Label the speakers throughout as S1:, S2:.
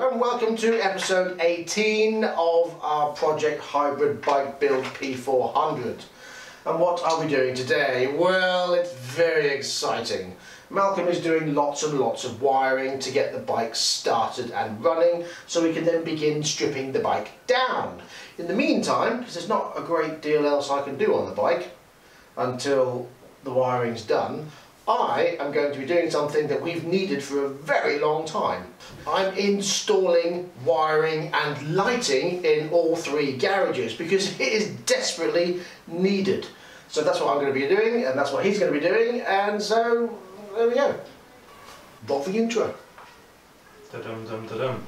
S1: Hello and welcome to episode 18 of our Project Hybrid Bike Build P400. And what are we doing today? Well, it's very exciting. Malcolm is doing lots and lots of wiring to get the bike started and running so we can then begin stripping the bike down. In the meantime, because there's not a great deal else I can do on the bike until the wiring's done, I am going to be doing something that we've needed for a very long time. I'm installing wiring and lighting in all three garages because it is desperately needed. So that's what I'm going to be doing, and that's what he's going to be doing, and so there we go. Rock the intro.
S2: Da-dum dum da-dum.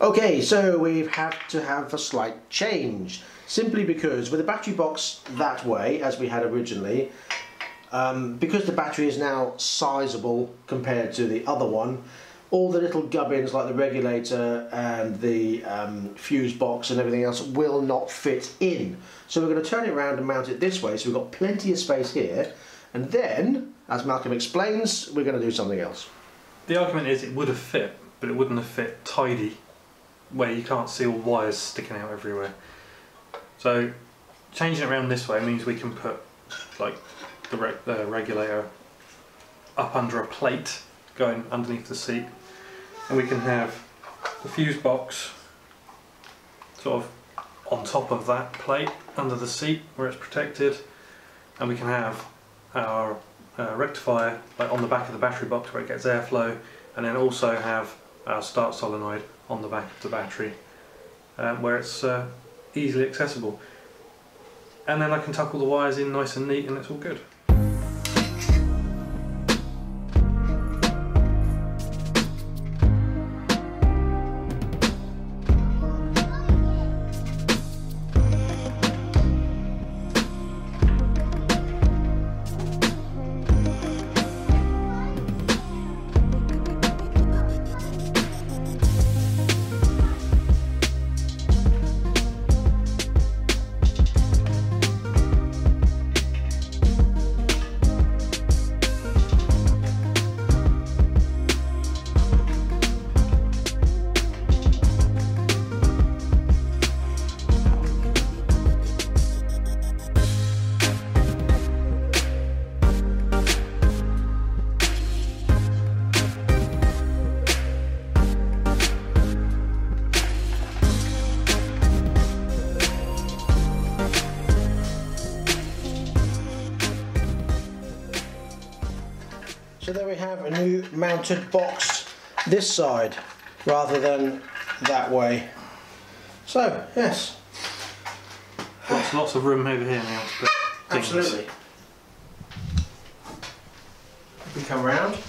S1: Okay, so we've had to have a slight change, simply because with the battery box that way, as we had originally, because the battery is now sizable compared to the other one, all the little gubbins like the regulator and the fuse box and everything else will not fit in. So we're going to turn it around and mount it this way, so we've got plenty of space here, and then, as Malcolm explains, we're going to do something else.
S2: The argument is it would have fit, but it wouldn't have fit tidy, where you can't see all wires sticking out everywhere. So changing it around this way means we can put like the regulator up under a plate going underneath the seat, and we can have the fuse box sort of on top of that plate under the seat where it's protected, and we can have our rectifier like on the back of the battery box where it gets airflow, and then also have our start solenoid on the back of the battery where it's easily accessible, and then I can tuck all the wires in nice and neat and it's all good.
S1: So there we have a new mounted box this side rather than that way. So, yes.
S2: Lots of room over here now to put things.
S1: Absolutely. We come round.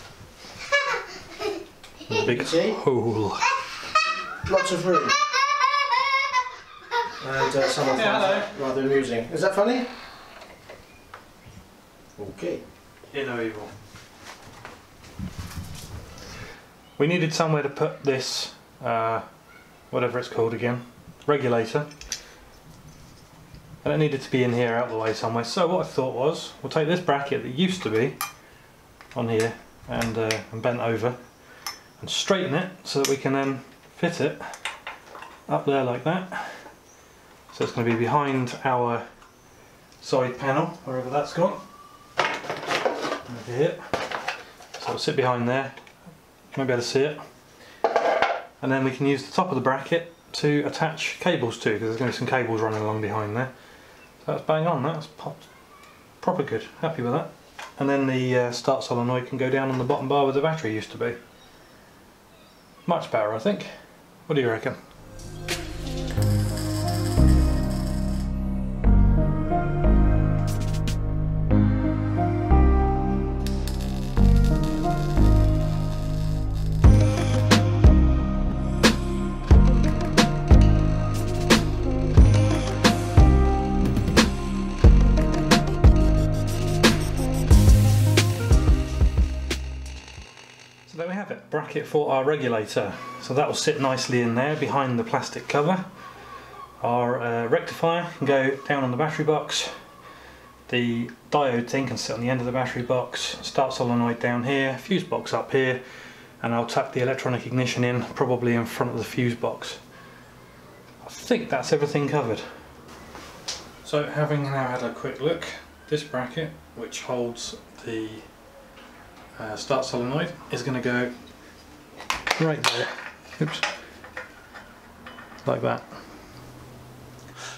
S2: Big hole.
S1: Lots of room. And someone finds that rather amusing. Is that funny? Okay.
S2: Hear no evil. We needed somewhere to put this, whatever it's called again, regulator. And it needed to be in here out of the way somewhere. So what I thought was, we'll take this bracket that used to be on here and bent over and straighten it so that we can then fit it up there like that. So it's going to be behind our side panel, wherever that's gone. Over here. So it'll sit behind there. Might be able to see it, and then we can use the top of the bracket to attach cables to, because there's going to be some cables running along behind there. So that's bang on, that's proper good, happy with that. And then the start solenoid can go down on the bottom bar where the battery used to be. Much better, I think. What do you reckon? So there we have it, bracket for our regulator. So that will sit nicely in there behind the plastic cover. Our rectifier can go down on the battery box. The diode thing can sit on the end of the battery box. Start solenoid down here, fuse box up here, and I'll tuck the electronic ignition in, probably in front of the fuse box. I think that's everything covered. So having now had a quick look, this bracket, which holds the start solenoid, is going to go right there. Oops. Like that.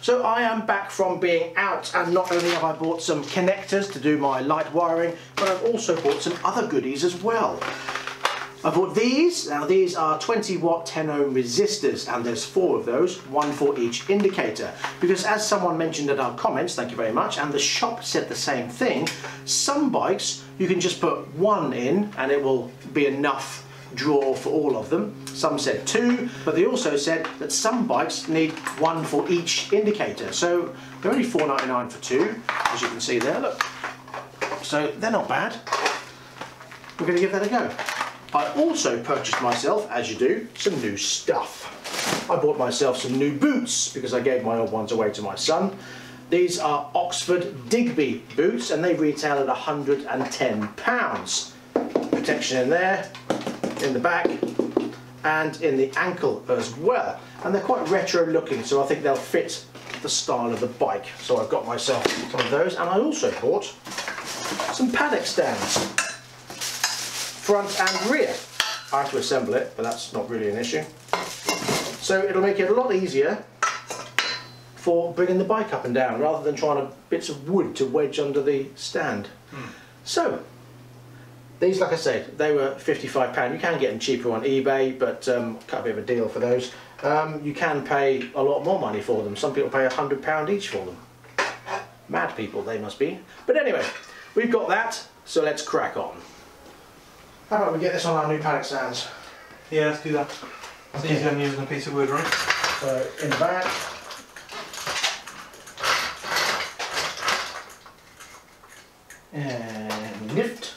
S1: So I am back from being out, and not only have I bought some connectors to do my light wiring, but I've also bought some other goodies as well. I bought these. Now these are 20 watt 10 ohm resistors, and there's 4 of those, one for each indicator. Because as someone mentioned in our comments, thank you very much, and the shop said the same thing, some bikes you can just put one in and it will be enough draw for all of them. Some said 2, but they also said that some bikes need one for each indicator. So they're only $4.99 for 2, as you can see there, look. So they're not bad. We're going to give that a go. I also purchased myself, as you do, some new stuff. I bought myself some new boots because I gave my old ones away to my son. These are Oxford Digby boots, and they retail at £110. Protection in there, in the back, and in the ankle as well. And they're quite retro looking, so I think they'll fit the style of the bike. So I've got myself some of those, and I also bought some paddock stands, front and rear. I have to assemble it, but that's not really an issue. So it'll make it a lot easier for bringing the bike up and down, rather than trying to bits of wood to wedge under the stand. So these, like I said, they were £55. You can get them cheaper on eBay, but cut a bit of a deal for those. You can pay a lot more money for them. Some people pay £100 each for them. Mad people they must be. But anyway, we've got that, so let's crack on. How about we get this on our new paddock stands?
S2: Yeah, let's do that. It's easier than using a piece of wood, right?
S1: So in the back. And lift.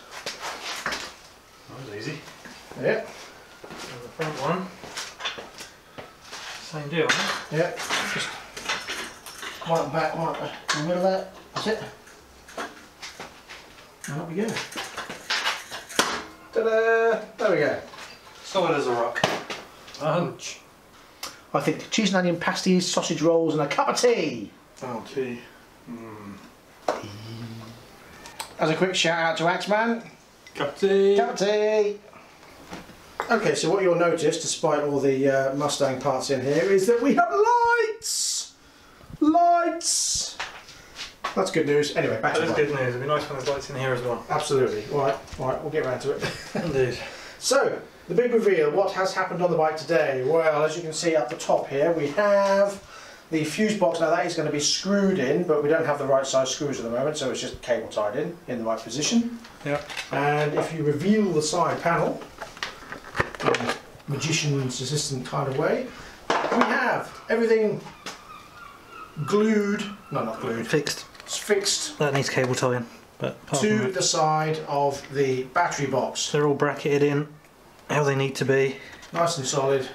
S2: That was easy.
S1: Yep.
S2: And the front one, same deal, huh?
S1: Yep. Just one back, one in the middle of that. That's it. And up we go. Ta-da! There we go.
S2: Solid as a rock. A hunch.
S1: I think cheese and onion pasties, sausage rolls, and a cup of tea.
S2: Oh, tea.
S1: As a quick shout out to Axeman.
S2: Cup of tea.
S1: Cup of tea. Okay, so what you'll notice, despite all the Mustang parts in here, is that we have lights! Lights! That's good news. Anyway, back to the bike.
S2: That is good news. It'd be nice when there's lights in here as well.
S1: Absolutely. Right, we'll get round to it.
S2: Indeed.
S1: So, the big reveal, what has happened on the bike today? Well, as you can see up the top here, we have the fuse box. Now that is going to be screwed in, but we don't have the right size screws at the moment, so it's just cable tied in the right position.
S2: Yeah.
S1: And if you reveal the side panel, in a magician's assistant kind of way, we have everything glued, no, not glued,
S2: Fixed.
S1: it's fixed
S2: That needs cable tying, but apart from
S1: to
S2: that,
S1: the side of the battery box.
S2: they're all bracketed in how they need to be.
S1: Nice and solid,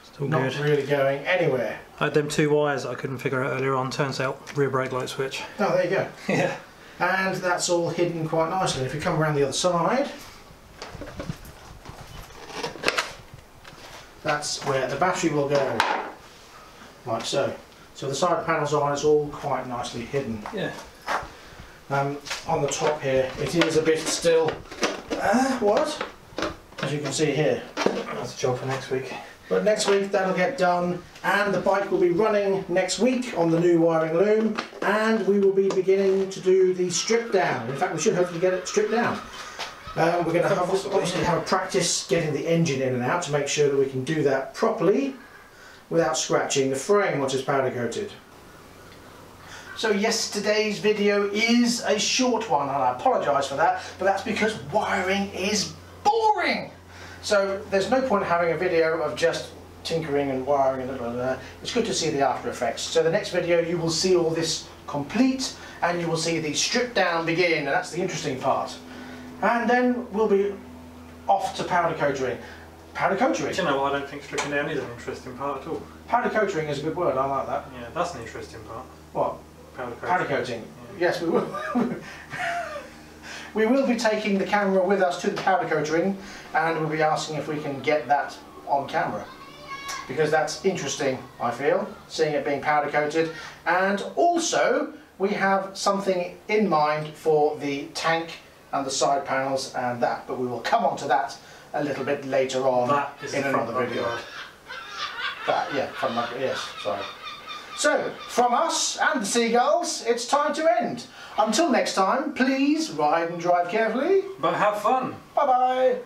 S2: Still
S1: not
S2: good.
S1: really going anywhere.
S2: I had them 2 wires that I couldn't figure out earlier on. Turns out rear brake light switch.
S1: Oh, there you go.
S2: Yeah.
S1: And that's all hidden quite nicely. If you come around the other side, that's where the battery will go, like so. So the side panels on, it's all quite nicely hidden.
S2: Yeah.
S1: On the top here, it is a bit still, what? As you can see here.
S2: That's a job for next week.
S1: But next week that'll get done, and the bike will be running next week on the new wiring loom, and we will be beginning to do the strip down. In fact, we should hopefully get it stripped down. We're going to obviously have a practice getting the engine in and out to make sure that we can do that properly without scratching the frame, which is powder coated. So yesterday's video is a short one, and I apologise for that, but that's because wiring is boring. So there's no point having a video of just tinkering and wiring and blah, blah, blah. It's good to see the after effects. So the next video you will see all this complete, and you will see the strip down begin, and that's the interesting part. And then we'll be off to powder coating. Powder coatering.
S2: Do you know what? I don't think stripping down is an interesting part at all.
S1: Powder coatering is a good word, I like that.
S2: Yeah, that's an interesting part.
S1: What?
S2: Powder coating.
S1: Powder coating.
S2: Yeah.
S1: Yes, we will. We will be taking the camera with us to the powder coatering, and we'll be asking if we can get that on camera. Because that's interesting, I feel, seeing it being powder coated. And also, we have something in mind for the tank and the side panels and that, but we will come on to that a little bit later on in another video. That, yeah, from my, yes, sorry. So, from us and the seagulls, it's time to end. Until next time, please ride and drive carefully.
S2: But have fun.
S1: Bye bye.